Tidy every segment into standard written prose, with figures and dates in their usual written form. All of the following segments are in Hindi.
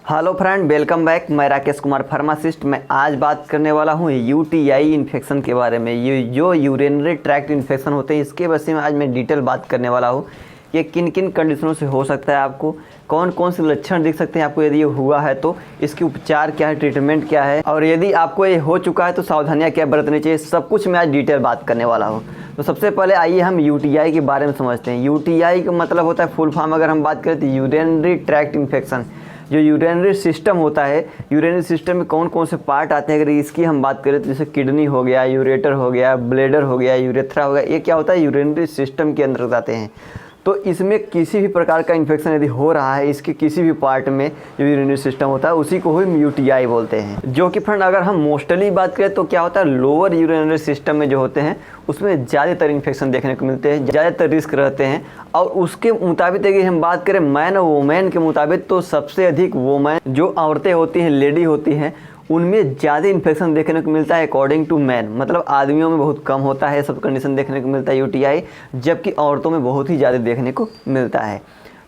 Hello friend, welcome back. मैं राकेश कुमार फार्मासिस्ट। मैं आज बात करने वाला हूँ यूटीआई इन्फेक्शन के बारे में। ये जो यूरिनरी ट्रैक्ट इन्फेक्शन होते हैं इसके बारे में आज मैं डिटेल बात करने वाला हूँ। ये किन किन कंडीशनों से हो सकता है, आपको कौन कौन से लक्षण दिख सकते हैं आपको यदि ये हुआ है तो इसकी उपचार क्या है, ट्रीटमेंट क्या है, और यदि आपको ये हो चुका है तो सावधानियाँ क्या बरतनी चाहिए, सब कुछ मैं आज डिटेल बात करने वाला हूँ। तो सबसे पहले आइए हम यूटीआई के बारे में समझते हैं। यूटीआई का मतलब होता है, फुल फॉर्म अगर हम बात करें तो यूरिनरी ट्रैक्ट इन्फेक्शन। जो यूरिनरी सिस्टम होता है, यूरिनरी सिस्टम में कौन कौन से पार्ट आते हैं अगर इसकी हम बात करें तो जैसे किडनी हो गया, यूरेटर हो गया, ब्लेडर हो गया, यूरेथ्रा हो गया, ये क्या होता है यूरिनरी सिस्टम के अंदर आते हैं। तो इसमें किसी भी प्रकार का इन्फेक्शन यदि हो रहा है इसके किसी भी पार्ट में जो यूरिनरी सिस्टम होता है उसी को ही यूटीआई बोलते हैं। जो कि फ्रेंड अगर हम मोस्टली बात करें तो क्या होता है, लोअर यूरिनरी सिस्टम में जो होते हैं उसमें ज़्यादातर इन्फेक्शन देखने को मिलते हैं, ज़्यादातर रिस्क रहते हैं। और उसके मुताबिक यदि हम बात करें मैन और वोमेन के मुताबिक तो सबसे अधिक वोमेन जो औरतें होती हैं, लेडी होती हैं, उनमें ज़्यादा इन्फेक्शन देखने को मिलता है अकॉर्डिंग टू मैन। मतलब आदमियों में बहुत कम होता है सब कंडीशन देखने को मिलता है यूटीआई, जबकि औरतों में बहुत ही ज़्यादा देखने को मिलता है।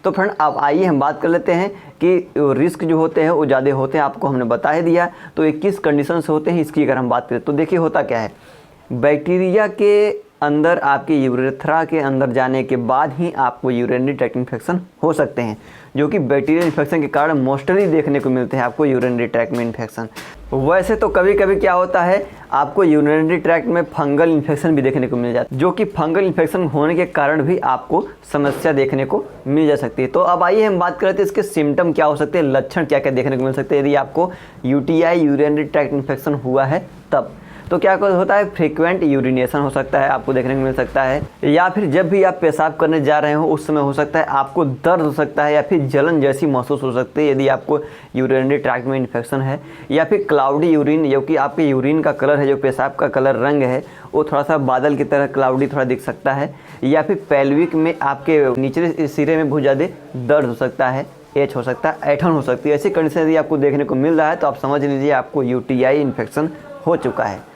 तो फ्रेंड अब आइए हम बात कर लेते हैं कि रिस्क जो होते हैं वो ज़्यादा होते हैं, आपको हमने बता ही दिया। तो ये किस कंडीशन से होते हैं इसकी अगर हम बात करें तो देखिए होता क्या है, बैक्टीरिया के अंदर आपके यूरेथ्रा के अंदर जाने के बाद ही आपको यूरिनरी ट्रैक्ट इन्फेक्शन हो सकते हैं, जो कि बैक्टीरियल इन्फेक्शन के कारण मोस्टली देखने को मिलते हैं आपको यूरिनरी ट्रैक्ट में इन्फेक्शन। वैसे तो कभी कभी क्या होता है आपको यूरिनरी ट्रैक्ट में फंगल इन्फेक्शन भी देखने को मिल जाता है, जो कि फंगल इन्फेक्शन होने के कारण भी आपको समस्या देखने को मिल जा सकती है। तो अब आइए हम बात करते हैं इसके सिम्टम क्या हो सकते हैं, लक्षण क्या क्या देखने को मिल सकते हैं यदि आपको यूटीआई यूरिनरी ट्रैक्ट इन्फेक्शन हुआ है तब। तो क्या होता है, फ्रीक्वेंट यूरिनेशन हो सकता है आपको देखने को मिल सकता है, या फिर जब भी आप पेशाब करने जा रहे हो उस समय हो सकता है आपको दर्द हो सकता है, या फिर जलन जैसी महसूस हो सकती है यदि आपको यूरिनरी ट्रैक्ट में इन्फेक्शन है। या फिर क्लाउडी यूरिन, जो कि आपके यूरिन का कलर है, जो पेशाब का कलर रंग है वो थोड़ा सा बादल की तरह क्लाउडी थोड़ा दिख सकता है। या फिर पेल्विक में आपके निचले सिरे में बहुत ज़्यादा दर्द हो सकता है, एच हो सकता है, ऐठन हो सकती है। ऐसी कंडीशन यदि आपको देखने को मिल रहा है तो आप समझ लीजिए आपको यूटीआई इन्फेक्शन हो चुका है।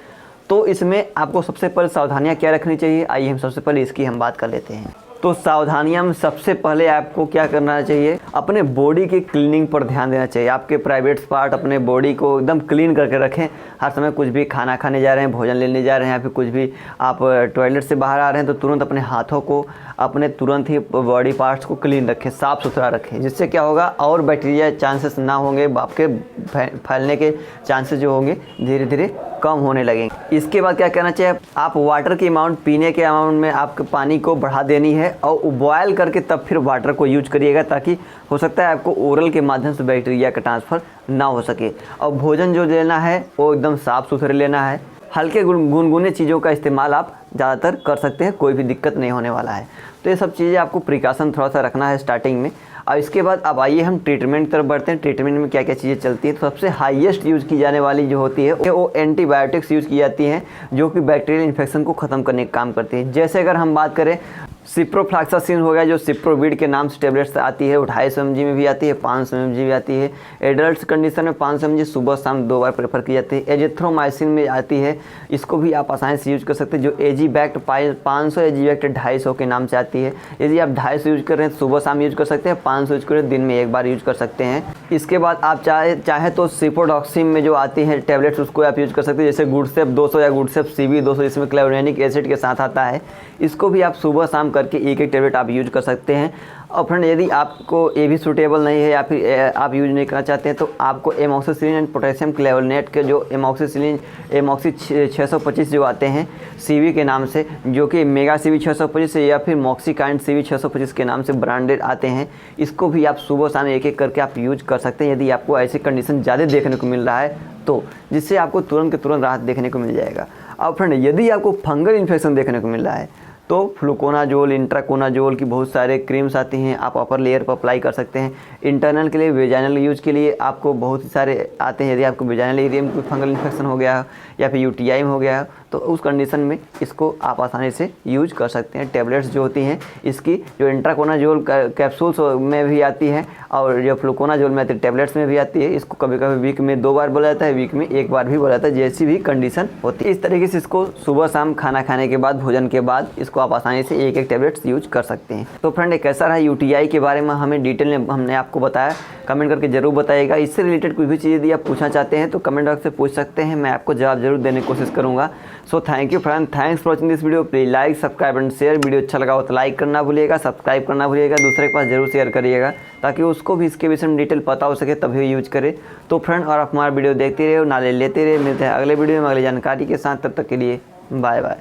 तो इसमें आपको सबसे पहले सावधानियां क्या रखनी चाहिए, आइए हम सबसे पहले इसकी हम बात कर लेते हैं। तो सावधानियां में सबसे पहले आपको क्या करना चाहिए, अपने बॉडी की क्लीनिंग पर ध्यान देना चाहिए। आपके प्राइवेट पार्ट अपने बॉडी को एकदम क्लीन करके रखें। हर समय कुछ भी खाना खाने जा रहे हैं, भोजन लेने जा रहे हैं, या फिर कुछ भी आप टॉयलेट से बाहर आ रहे हैं तो तुरंत अपने हाथों को, अपने तुरंत ही बॉडी पार्ट्स को क्लीन रखें, साफ़ सुथरा रखें। जिससे क्या होगा, और बैक्टीरिया चांसेस ना होंगे, आपके फैलने के चांसेस जो होंगे धीरे धीरे कम होने लगेंगे। इसके बाद क्या करना चाहिए, आप वाटर की अमाउंट, पीने के अमाउंट में आपके पानी को बढ़ा देनी है और बॉयल करके तब फिर वाटर को यूज करिएगा, ताकि हो सकता है आपको ओरल के माध्यम से बैक्टीरिया का ट्रांसफ़र ना हो सके। और भोजन जो लेना है वो एकदम साफ़ सुथरे लेना है। हल्के गुनगुने चीज़ों का इस्तेमाल आप ज़्यादातर कर सकते हैं, कोई भी दिक्कत नहीं होने वाला है। तो ये सब चीज़ें आपको प्रिकॉशन थोड़ा सा रखना है स्टार्टिंग में। और इसके बाद अब आइए हम ट्रीटमेंट की तरफ बढ़ते हैं। ट्रीटमेंट में क्या क्या चीज़ें चलती है, तो सबसे हाईएस्ट यूज़ की जाने वाली जो होती है वो एंटीबायोटिक्स यूज़ की जाती हैं, जो कि बैक्टीरियल इन्फेक्शन को ख़त्म करने का काम करती है। जैसे अगर हम बात करें सिप्रोफ्लॉक्सासिन हो गया, जो सिप्रोविड के नाम से टेबलेट्स आती है, वो 250 mg में भी आती है, 500 mg भी आती है। एडल्ट कंडीशन में 500 mg सुबह शाम 2 बार प्रेफर की जाती है। एजिथ्रोमाइसिन में आती है, इसको भी आप आसानी से यूज कर सकते हैं। जो एजीवैक्ट 500, एजीवैक्ट 250 के नाम से आती है। यदि आप 250 यूज कर रहे हैं सुबह शाम यूज कर सकते हैं, 500 यूज कर रहे हैं दिन में एक बार यूज कर सकते हैं। इसके बाद आप चाहे तो सिप्रोडॉक्सिन में जो आती है टैबलेट्स उसको आप यूज कर सकते हैं, जैसे गुडसेप 200 या गुडसेप CB 200, इसमें क्लेवरेनिक एसिड के साथ आता है। इसको भी आप सुबह शाम करके एक एक टैबलेट आप यूज कर सकते हैं। और फ्रेंड यदि आपको ये भी सूटेबल नहीं है या फिर आप यूज नहीं करना चाहते हैं तो आपको एमॉक्सिसिलिन एंड पोटेशियम क्लेवरनेट के जो एमॉक्सी 625 जो आते हैं CB के नाम से, जो कि मेगा CB 625 या फिर मॉक्सिकाइंड CB 625 के नाम से ब्रांडेड आते हैं, इसको भी आप सुबह शाम एक एक करके आप यूज कर सकते हैं यदि आपको ऐसी कंडीशन ज़्यादा देखने को मिल रहा है तो, जिससे आपको तुरंत के तुरंत राहत देखने को मिल जाएगा। और फ्रेंड यदि आपको फंगल इन्फेक्शन देखने को मिल रहा है तो फ्लूकोनाजोल, इंट्राकोनाजोल की बहुत सारे क्रीम्स आती हैं, आप अपर लेयर पर अप्लाई कर सकते हैं। इंटरनल के लिए, वेजाइनल यूज के लिए आपको बहुत ही सारे आते हैं। यदि आपको वेजाइनल एरिया में कोई फंगल इन्फेक्शन हो गया या फिर यूटीआई में हो गया तो उस कंडीशन में इसको आप आसानी से यूज कर सकते हैं। टैबलेट्स जो होती हैं इसकी जो इंट्राकोनाजोल कैप्सूल्स में भी आती है और जो फ्लूकोनाजोल में आती है टैबलेट्स में भी आती है। इसको कभी कभी वीक में 2 बार बोला जाता है, वीक में 1 बार भी बोला जाता है, जैसी भी कंडीशन होती है। इस तरीके से इसको सुबह शाम खाना खाने के बाद, भोजन के बाद इसको आप आसानी से एक टैबलेट्स यूज कर सकते हैं। तो फ्रेंड, एक कैसा रहा यूटीआई के बारे में हमें डिटेल में हमने आपको बताया, कमेंट करके जरूर बताइएगा। इससे रिलेटेड कोई भी चीज़ यदि आप पूछना चाहते हैं तो कमेंट बॉक्स से पूछ सकते हैं, मैं आपको जवाब जरूर देने की कोशिश करूँगा। So thank you friend, thanks for watching this video. Please like, subscribe and share. Video अच्छा लगा हो तो लाइक करना भूलिएगा, सब्सक्राइब करना भूलिएगा, दूसरे के पास जरूर शेयर करिएगा ताकि उसको भी इसके विषय में डिटेल पता हो सके, तभी यूज करे। तो फ्रेंड, और आप हमारा वीडियो देखते रहे और नाले लेते रहे। मिलते हैं अगले वीडियो में अगली जानकारी के साथ, तब तक के लिए बाय बाय।